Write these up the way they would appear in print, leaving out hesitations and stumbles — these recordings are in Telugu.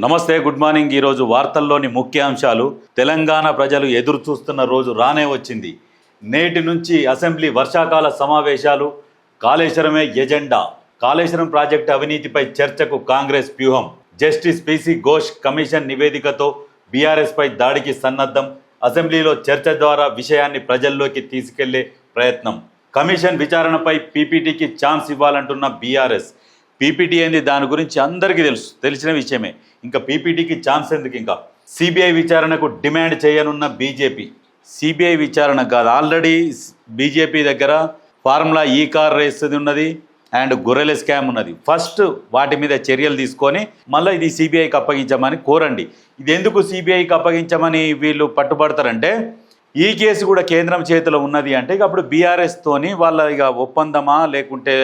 నమస్తే, గుడ్ మార్నింగ్. ఈరోజు వార్తల్లోని ముఖ్యాంశాలు. తెలంగాణ ప్రజలు ఎదురు చూస్తున్న రోజు రానే వచ్చింది. నేటి నుంచి అసెంబ్లీ వర్షాకాల సమావేశాలు. కాళేశ్వరమే ఎజెండా. కాళేశ్వరం ప్రాజెక్టు అవినీతిపై చర్చకు కాంగ్రెస్ వ్యూహం. జస్టిస్ పిసి ఘోష్ కమిషన్ నివేదికతో బీఆర్ఎస్పై దాడికి సన్నద్ధం. అసెంబ్లీలో చర్చ ద్వారా విషయాన్ని ప్రజల్లోకి తీసుకెళ్లే ప్రయత్నం. కమిషన్ విచారణపై పీపీటీకి ఛాన్స్ ఇవ్వాలంటున్న బీఆర్ఎస్. పీపీటీ ఏంది దాని గురించి అందరికీ తెలిసిన విషయమే. ఇంకా పీపీటీకి ఛాన్స్ ఎందుకు? ఇంకా సిబిఐ విచారణకు డిమాండ్ చేయనున్న బీజేపీ. సిబిఐ విచారణ కాదు, ఆల్రెడీ బీజేపీ దగ్గర ఫార్ములా ఈ కార్ రేస్ ఉన్నది అండ్ గొర్రెల స్కామ్ ఉన్నది. ఫస్ట్ వాటి మీద చర్యలు తీసుకొని మళ్ళీ ఇది సిబిఐకి అప్పగించమని కోరండి. ఇది ఎందుకు సిబిఐకి అప్పగించమని వీళ్ళు పట్టుబడతారంటే, ఈ కేసు కూడా కేంద్రం చేతిలో ఉన్నది అంటే ఇక అప్పుడు బీఆర్ఎస్తోని వాళ్ళ ఇక ఒప్పందమా లేకుంటే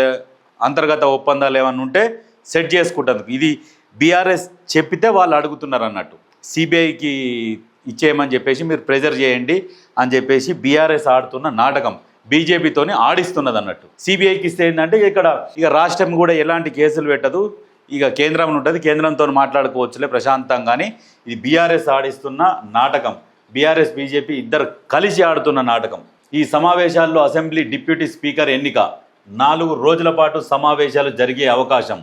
అంతర్గత ఒప్పందాలు ఏమన్నా ఉంటే సెట్ చేసుకుంటారు. ఇది బీఆర్ఎస్ చెప్పితే వాళ్ళు అడుగుతున్నారు అన్నట్టు. సిబిఐకి ఇచ్చేయమని చెప్పేసి మీరు ప్రెజర్ చేయండి అని చెప్పేసి బీఆర్ఎస్ ఆడుతున్న నాటకం బీజేపీతోని ఆడిస్తున్నది అన్నట్టు. సిబిఐకి ఇస్తే ఏంటంటే ఇక్కడ ఇక రాష్ట్రం కూడా ఎలాంటి కేసులు పెట్టదు, ఇక కేంద్రం ఉంటుంది, కేంద్రంతో మాట్లాడుకోవచ్చులే ప్రశాంతంగాని. ఇది బీఆర్ఎస్ ఆడిస్తున్న నాటకం. బీఆర్ఎస్ బీజేపీ ఇద్దరు కలిసి ఆడుతున్న నాటకం. ఈ సమావేశాల్లో అసెంబ్లీ డిప్యూటీ స్పీకర్ ఎన్నిక. 4 రోజుల పాటు సమావేశాలు జరిగే అవకాశం.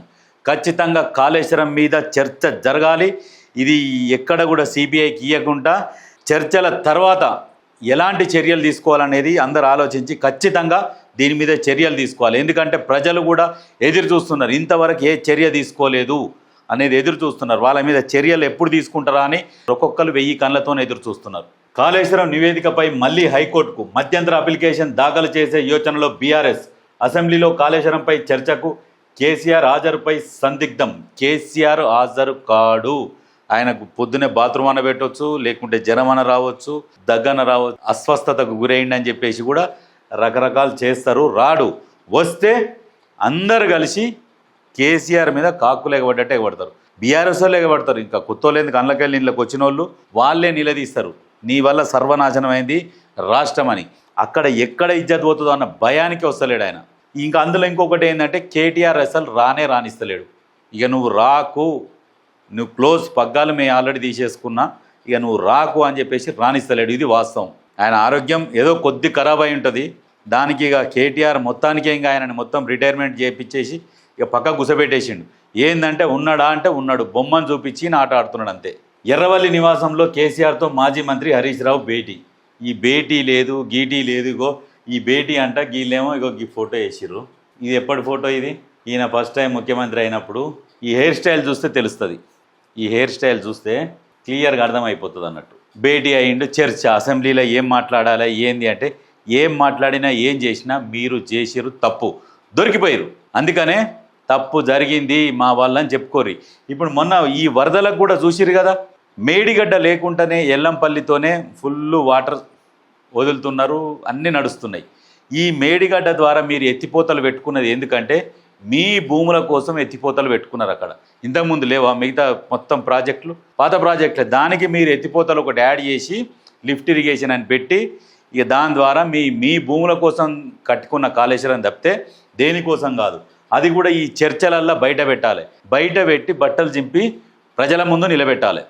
ఖచ్చితంగా కాళేశ్వరం మీద చర్చ జరగాలి. ఇది ఎక్కడ కూడా సిబిఐకి ఇవ్వకుండా చర్చల తర్వాత ఎలాంటి చర్యలు తీసుకోవాలనేది అందరూ ఆలోచించి ఖచ్చితంగా దీని మీద చర్యలు తీసుకోవాలి. ఎందుకంటే ప్రజలు కూడా ఎదురు చూస్తున్నారు. ఇంతవరకు ఏ చర్య తీసుకోలేదు అనేది ఎదురు చూస్తున్నారు. వాళ్ళ మీద చర్యలు ఎప్పుడు తీసుకుంటారా అని ఒక్కొక్కరు 1000 కళ్ళతో ఎదురు చూస్తున్నారు. కాళేశ్వరం నివేదికపై మళ్ళీ హైకోర్టుకు మధ్యంతర అప్లికేషన్ దాఖలు చేసే యోచనలో బీఆర్ఎస్. అసెంబ్లీలో కాళేశ్వరంపై చర్చకు కేసీఆర్ హాజరుపై సందిగ్ధం. కేసీఆర్ హాజరు కాడు. ఆయనకు పొద్దునే బాత్రూమ్ అన్న పెట్టవచ్చు, లేకుంటే జ్వరం అన్న రావచ్చు, దగ్గన రావచ్చు, అస్వస్థతకు గురైండి అని చెప్పేసి కూడా రకరకాలు చేస్తారు. రాడు. వస్తే అందరు కలిసి కేసీఆర్ మీద కాకులు ఎగబడ్డట్టు ఎగబడతారు. బీఆర్ఎస్ వాళ్ళు ఎగబడతారు. ఇంకా కొత్తోళ్ళేందుకు అన్నకెళ్ళి ఇళ్ళకి వచ్చిన వాళ్ళు వాళ్ళే నిలదీస్తారు. నీ వల్ల సర్వనాశనమైంది రాష్ట్రం అని. అక్కడ ఎక్కడ ఇజ్జత్ పోతుందో అన్న భయానికి వస్తలేడు ఆయన. ఇంకా అందులో ఇంకొకటి ఏంటంటే కేటీఆర్ అసలు రానిస్తలేడు. ఇక నువ్వు రాకు, నువ్వు క్లోజ్ పగ్గాలు మేము ఆల్రెడీ తీసేసుకున్నా, ఇక నువ్వు రాకు అని చెప్పేసి రానిస్తలేడు. ఇది వాస్తవం. ఆయన ఆరోగ్యం ఏదో కొద్ది ఖరాబ్ అయి ఉంటుంది. దానికి ఇక కేటీఆర్ మొత్తానికే ఇంకా ఆయనని మొత్తం రిటైర్మెంట్ చేయించేసి ఇక పక్క గుసపెట్టేసిండు. ఏంటంటే ఉన్నాడా అంటే ఉన్నాడు, బొమ్మను చూపించి ఆట ఆడుతున్నాడు అంతే. ఎర్రవల్లి నివాసంలో కేసీఆర్తో మాజీ మంత్రి హరీష్ రావు భేటీ. ఈ భేటీ లేదు, గీటీ లేదు. ఇగో ఈ భేటీ అంట, గీళ్ళేమో ఇగో ఈ ఫోటో వేసిర్రు. ఇది ఎప్పటి ఫోటో ఇది? ఈయన ఫస్ట్ టైం ముఖ్యమంత్రి అయినప్పుడు. ఈ హెయిర్ స్టైల్ చూస్తే తెలుస్తుంది. ఈ హెయిర్ స్టైల్ చూస్తే క్లియర్గా అర్థమైపోతుంది అన్నట్టు. భేటీ అయ్యిండు, చర్చ. అసెంబ్లీలో ఏం మాట్లాడాలి ఏంది అంటే, ఏం మాట్లాడినా ఏం చేసినా మీరు చేసిరు తప్పు, దొరికిపోయారు, అందుకనే తప్పు జరిగింది మా వాళ్ళని చెప్పుకోరు. ఇప్పుడు మొన్న ఈ వరదలకు కూడా చూసిరు కదా, మేడిగడ్డ లేకుండానే ఎల్లంపల్లితోనే ఫుల్ వాటర్ వదులుతున్నారు, అన్నీ నడుస్తున్నాయి. ఈ మేడిగడ్డ ద్వారా మీరు ఎత్తిపోతలు పెట్టుకున్నది ఎందుకంటే మీ భూముల కోసం ఎత్తిపోతలు పెట్టుకున్నారు. అక్కడ ఇంతకుముందు లేవా మిగతా మొత్తం ప్రాజెక్టులు, పాత ప్రాజెక్టులు? దానికి మీరు ఎత్తిపోతలు ఒకటి యాడ్ చేసి లిఫ్ట్ ఇరిగేషన్ అని పెట్టి ఇక దాని ద్వారా మీ భూముల కోసం కట్టుకున్న కాళేశ్వరం తప్పితే దేనికోసం కాదు. అది కూడా ఈ చర్చలల్లో బయట పెట్టాలి. బయట పెట్టి బట్టలు చింపి ప్రజల ముందు నిలబెట్టాలి.